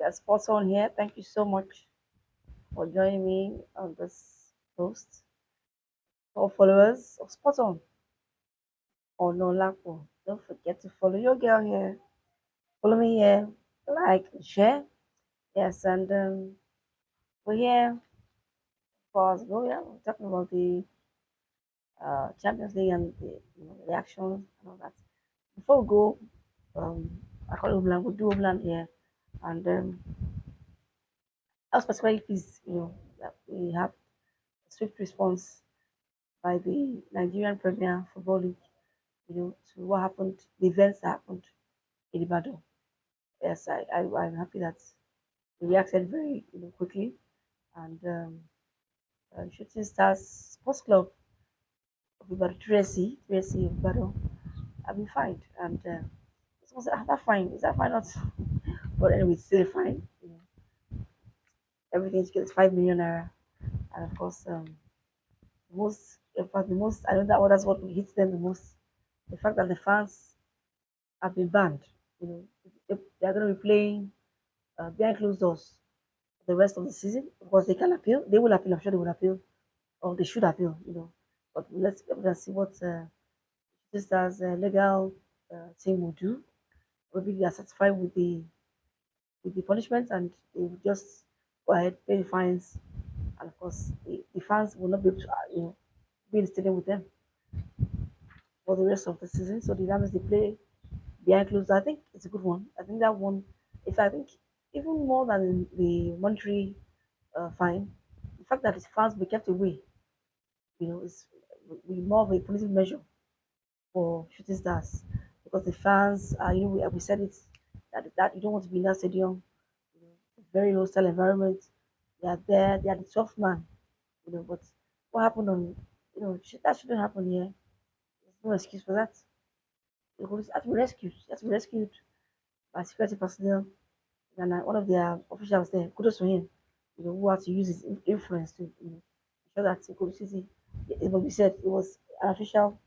Yeah, spot on here. Thank you so much for joining me on this post. For followers of Spot On or No Lapo, don't forget to follow your girl here. Follow me here, like and share. Yes, and we're here for us. Yeah, we're talking about the Champions League and the reactions and all that. Before we go, I call it Homeland. We'll do Homeland here, and I'll specify please, that we have a swift response by the Nigerian Premier Football League, to what happened, the events that happened in Ibadan. Yes, I'm happy that we reacted very, quickly. And Shooting Stars Sports Club of Ibadan, Tracy of Ibadan, have been fined. And someone said, that fine, is that fine? Not, but anyway, it's still fine. Everything gets 5 million naira. And of course, in fact, the most, I know that's what hits them the most. The fact that the fans have been banned. They're going to be playing behind closed doors the rest of the season. Of course, they can appeal. They will appeal. I'm sure they will appeal, or they should appeal. But let's see what this as legal team will do. Maybe they are satisfied with the punishment, and they will just go ahead pay the fines. And of course, the fans will not be able to be in the stadium with them for the rest of the season. So the damage they play behind closed, I think it's a good one. I think that one, if I think even more than the monetary fine, the fact that his fans be kept away, is we more of a police measure for Shooting Stars because the fans, we said it that you don't want to be in that stadium, very hostile environment. They are the tough man, But what happened that shouldn't happen here. There's no excuse for that. The police have to be rescued. They have to be rescued by security personnel and one of their officials there. Kudos to him, who had to use his influence to, ensure that he could see. It was, we said it was an official,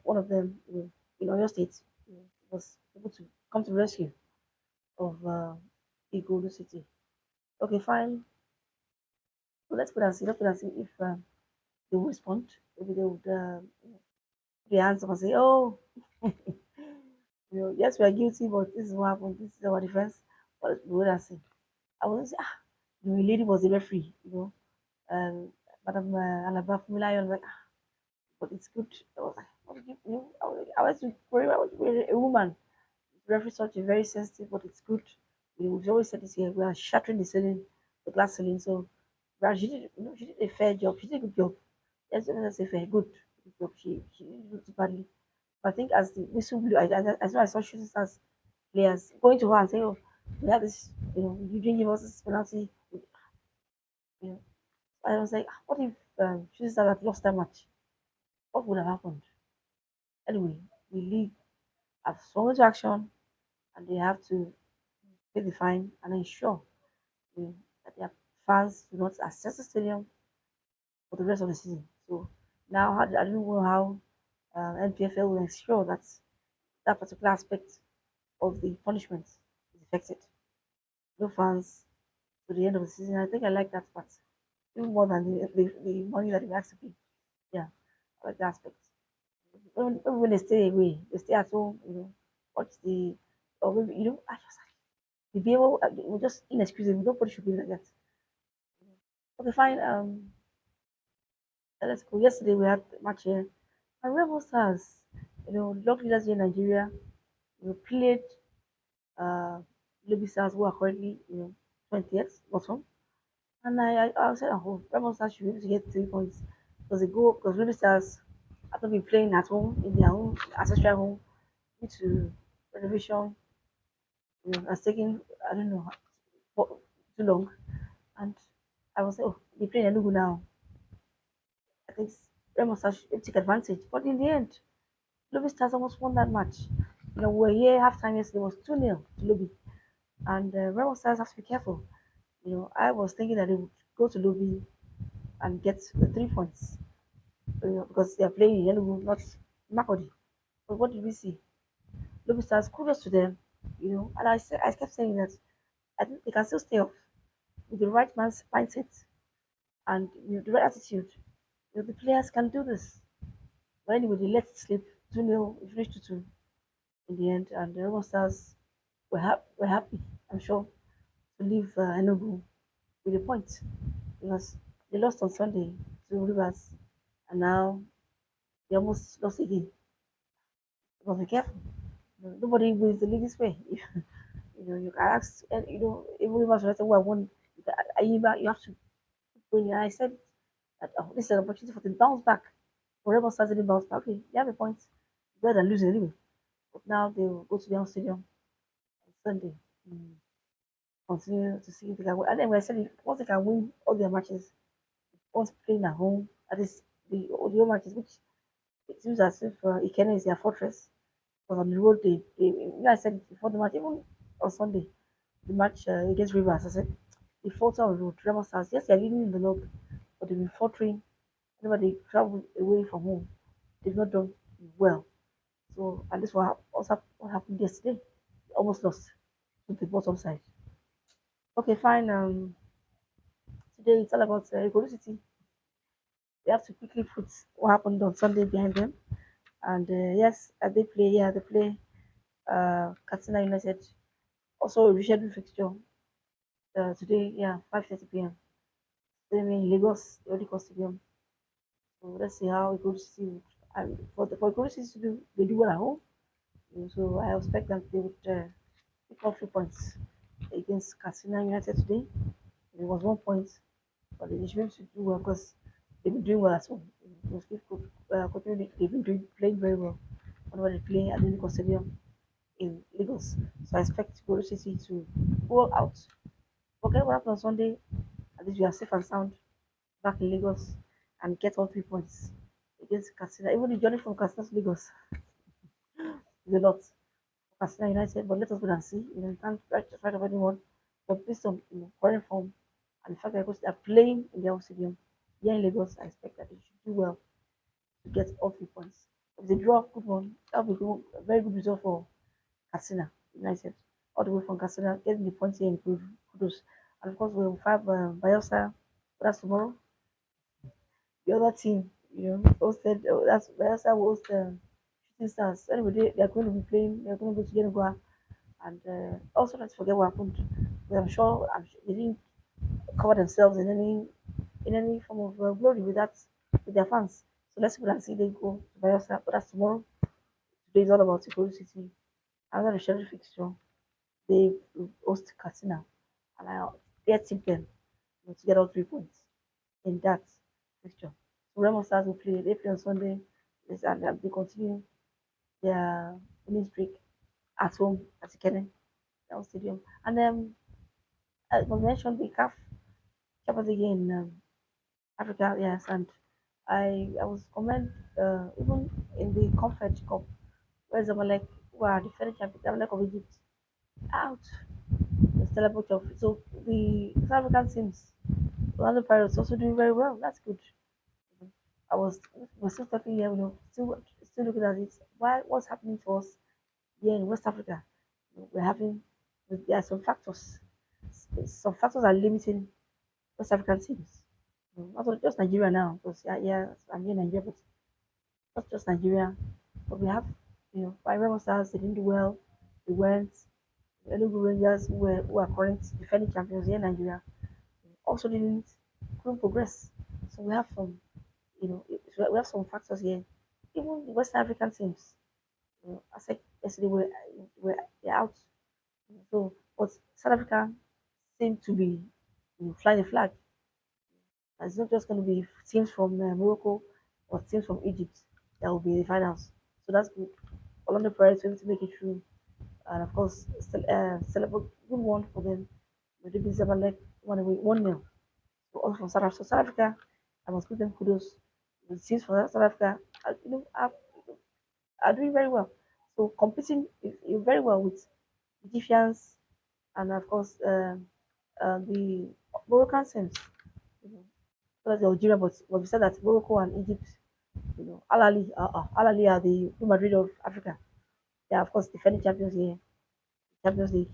one of them, in Oyo State, was able to come to the rescue of Igulu City. Okay, fine. So let's put and see. Let's put and see if they will respond. Maybe they would put their hands up and say, "Oh, yes, we are guilty, but this is what happened. This is our defense." But we would and see. I was say, the lady was a referee, Madam Alaba Fumilayo, like, but it's good. I was like, what did I was worried about a woman. Referee such a very sensitive, but it's good. We've always said this here. We are shattering the ceiling, the glass ceiling. So, she did, she did a fair job. She did a good job. Yes, let's say fair, good job. She didn't do too badly. But I think as the whistle blew, as I saw shooting stars players going to her and saying, "Oh, we have this, you didn't give us this penalty." You know, I was like, what if shooting stars had lost that match? What would have happened? Anyway, the league have swung into action and they have to pay the fine and ensure that their fans do not access the stadium for the rest of the season. So now, I don't know how NPFL will ensure that that particular aspect of the punishment is affected. No fans to the end of the season. I think I like that part even more than the money that they asked to pay. Yeah, I like that aspect. When they stay away, they stay at home. Watch the or maybe I just the be able we're just inexcusable. Nobody should be like that. Okay, fine. Let's go. Yesterday we had a match here. And Rebel Stars, local leaders here in Nigeria, played uh, Lobby Stars who are currently, 20th bottom. And I said, oh, Rebel Stars should be able to get 3 points because Lobby Stars have not been playing at home in their own ancestral home due to renovation. Has taken, I don't know, for too long. And I was like, oh, they play in Enugu now. I think Rebel Stars should take advantage. But in the end, Lobby Stars almost won that match. We were here halftime yesterday, it was 2-0 to Lobby. And Rebel Stars have to be careful. I was thinking that they would go to Lobby and get the 3 points, because they are playing in Enugu, not Makodi. But what did we see? Lobby Stars, kudos to them, and I kept saying that I think they can still stay up with the right man's mindset and the right attitude. The players can do this. But anyway, they let it slip 2-0, it finished 2-2 in the end, and the Remo Stars were happy, I'm sure, to leave Enugu with a point because they lost on Sunday to Rivers, and now they almost lost again. But be careful. Nobody wins the league this way. You can ask, and even Rivers United who I won, you have to win. And I said that this is an opportunity for them to bounce back. For Remo Stars didn't bounce back. Okay, they have a point. Better than losing anyway. But now they will go to their own stadium on Sunday. Mm. Continue to see if they can win. And then we said once they can win all their matches, once playing at home, at least the home matches, which it seems as if Ikene is their fortress. Because on the road, I said it before the match, even on Sunday, the match against Rivers, I said they fought on the road. Remo Stars, yes, they're leading in the log, but they've been faltering whenever they travel away from home. They've not done well. So, and this was also what happened yesterday. They almost lost to the bottom side. Okay, fine. Today it's all about Ikoro City. We have to quickly put what happened on Sunday behind them. And yes, they play. Yeah, they play Katsina United. Also a rescheduled fixture today. Yeah, 5:30 p.m. Same in Lagos, the Odiko Stadium. So let's see how Ikoro City would. And for Ikoro City to do, they do well at home. So I expect that they would pick up 3 points against Katsina United today. It was 1 point, but they should be able to do well because they've been doing well at home. They've they've been playing very well whenever they play at the Lincoln Stadium in Lagos. So I expect Goro City to go out. Forget what happened on Sunday. At least we are safe and sound back in Lagos and get all 3 points against Katsina. Even the journey from Katsina to Lagos is a lot. Katsina United, but let us wait and see. You can't write of anyone. But based on current form and the fact that they are playing in their own stadium here in Lagos, I expect that they should do well to get all 3 points. If they draw, good one. That will be a very good result for Katsina United. All the way from Katsina, getting the points here in kudos. And of course, we'll have Bayelsa. That's tomorrow. The other team, hosted. That's Bayelsa will host Shooting Stars. Anyway, they are going to be playing. They're going to go to Yenagoa. And also, let's forget what happened. But I'm sure they didn't cover themselves in any form of glory with their fans. So let's go and see they go to Bayelsa. But that's tomorrow. Today is all about Ikoro City. After the scheduled fixture, they host Katsina, and I dare tip them to get all 3 points in that fixture. So Remo Stars will play. They play on Sunday, and they continue their winning streak at home at Ikene Stadium. And I was mentioned the CAF Champions League in Africa, yes, and I was comment even in the Conference Cup where Zamalek who are defending champions, Zamalek of Egypt out the celebrate of so the South African teams, Orlando Pirates also doing very well. That's good. I was still talking here, still looking at it. What's happening to us here in West Africa? We're having there are some factors. Some factors are limiting West African teams. Not just Nigeria now, because yeah, I'm here in Nigeria, but not just Nigeria. But we have, five Rebel Stars, they didn't do well. They went. The Enugu Rangers, who are current defending champions here in Nigeria, also couldn't progress. So we have we have some factors here. Even the West African teams, I said yesterday, they're out. So, but South Africa seem to be, flying the flag. It's not just going to be teams from Morocco or teams from Egypt that will be in the finals. So that's good. Orlando Pirates were able to make it through, and of course, celebrate good one for them. They did Zamalek 1-0. So all from South Africa. So South Africa, I must give them kudos. The teams from South Africa, are doing very well. So competing very well with Egyptians and of course the Moroccan teams. You know, so that's Algeria, but we said that Morocco and Egypt, Al Ahly are the Real Madrid of Africa. They are of course defending champions here, Champions League.